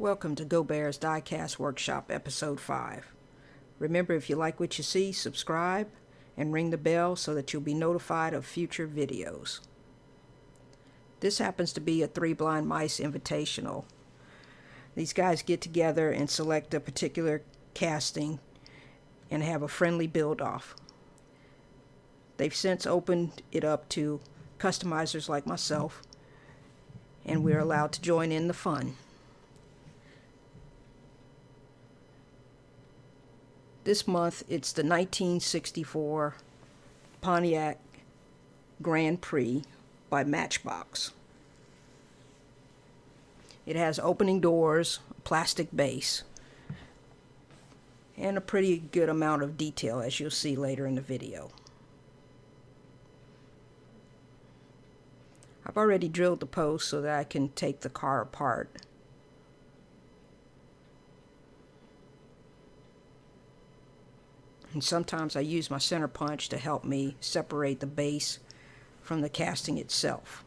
Welcome to Go Bears Diecast Workshop Episode 5. Remember, if you like what you see, subscribe and ring the bell so that you'll be notified of future videos. This happens to be a Three Blind Mice Invitational. These guys get together and select a particular casting and have a friendly build-off. They've since opened it up to customizers like myself, and we're allowed to join in the fun. This month, it's the 1964 Pontiac Grand Prix by Matchbox. It has opening doors, a plastic base, and a pretty good amount of detail, as you'll see later in the video. I've already drilled the post so that I can take the car apart. And sometimes I use my center punch to help me separate the base from the casting itself.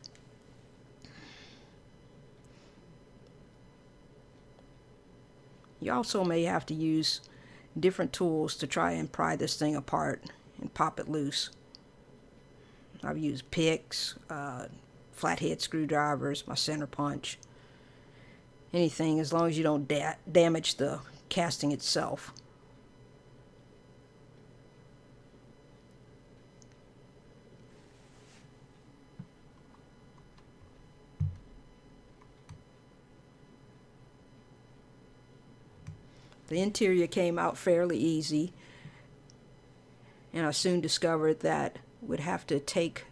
You also may have to use different tools to try and pry this thing apart and pop it loose. I've used picks, flathead screwdrivers, my center punch, anything as long as you don't damage the casting itself. The interior came out fairly easy, and I soon discovered that we'd have to take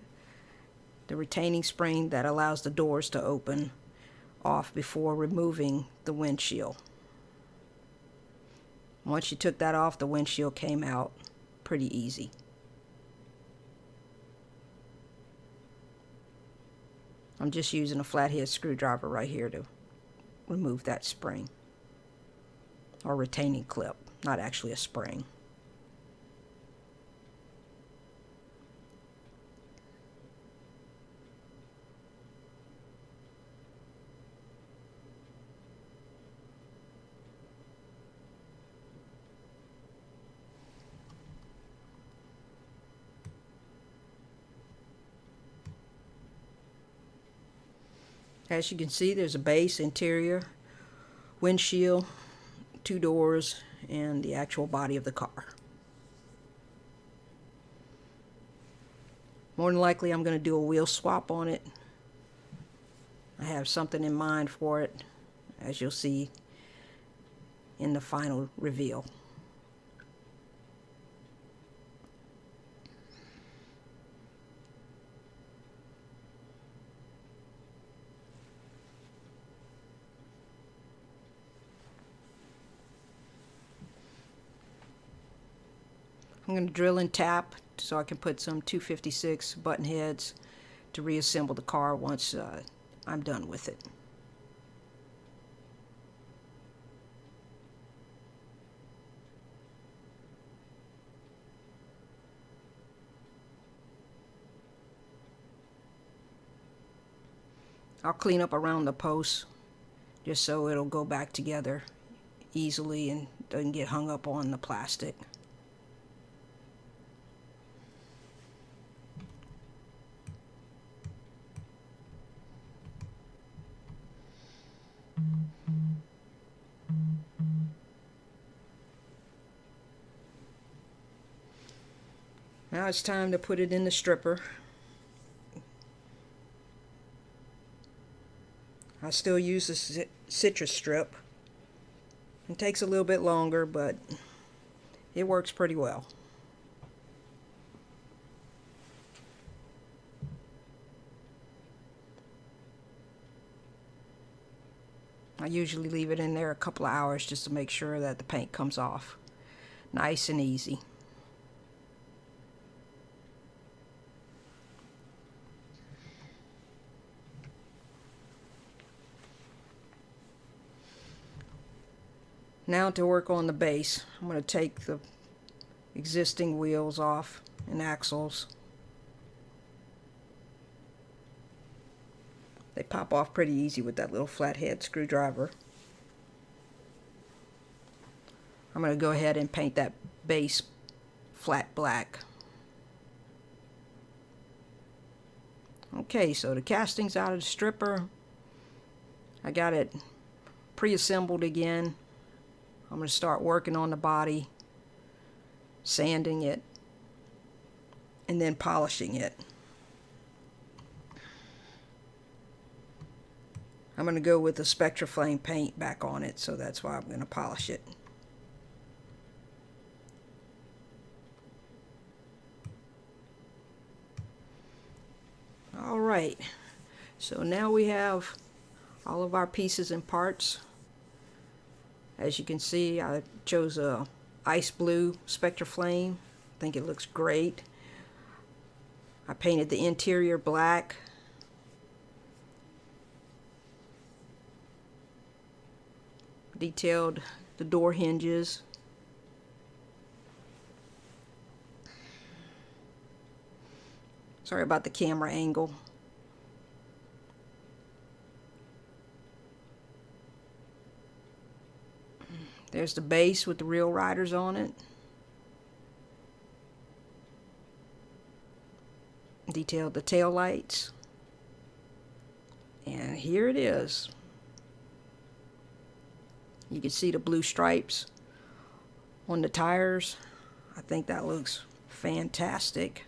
the retaining spring that allows the doors to open off before removing the windshield. Once you took that off, the windshield came out pretty easy. I'm just using a flathead screwdriver right here to remove that spring. Or retaining clip, not actually a spring. As you can see, there's a base, interior, windshield, two doors, and the actual body of the car. More than likely I'm going to do a wheel swap on it. I have something in mind for it, as you'll see in the final reveal. I'm going to drill and tap so I can put some 256 button heads to reassemble the car once I'm done with it. I'll clean up around the posts just so it'll go back together easily and doesn't get hung up on the plastic. Now it's time to put it in the stripper. I still use the citrus strip. It takes a little bit longer, but it works pretty well. I usually leave it in there a couple of hours just to make sure that the paint comes off nice and easy. Now to work on the base. I'm going to take the existing wheels off and axles. They pop off pretty easy with that little flathead screwdriver. I'm going to go ahead and paint that base flat black. Okay, so the casting's out of the stripper. I got it pre-assembled again. I'm going to start working on the body, sanding it, and then polishing it. I'm going to go with the Spectra Flame paint back on it, so that's why I'm going to polish it. Alright, so now we have all of our pieces and parts. As you can see, I chose a ice blue Spectra Flame. I think it looks great. I painted the interior black. Detailed the door hinges. Sorry about the camera angle. There's the base with the real riders on it. Detailed the tail lights. And here it is. You can see the blue stripes on the tires. I think that looks fantastic.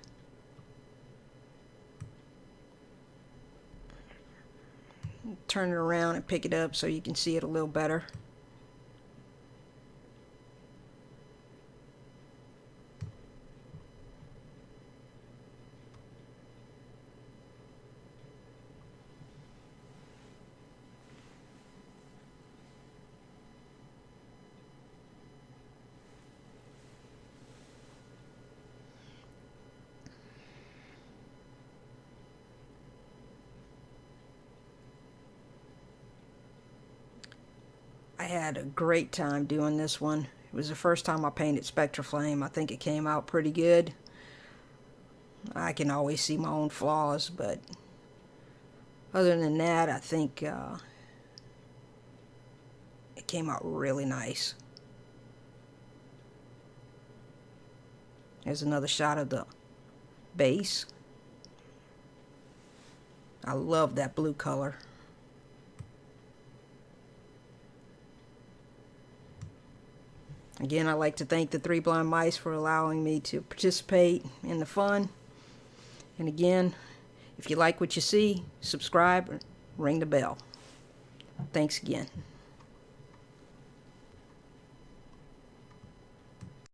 Turn it around and pick it up so you can see it a little better. I had a great time doing this one. It was the first time I painted Spectra Flame. I think it came out pretty good. I can always see my own flaws, but other than that, I think it came out really nice. There's another shot of the base. I love that blue color. Again, I'd like to thank the Three Blind Mice for allowing me to participate in the fun. And again, if you like what you see, subscribe, ring the bell. Thanks again.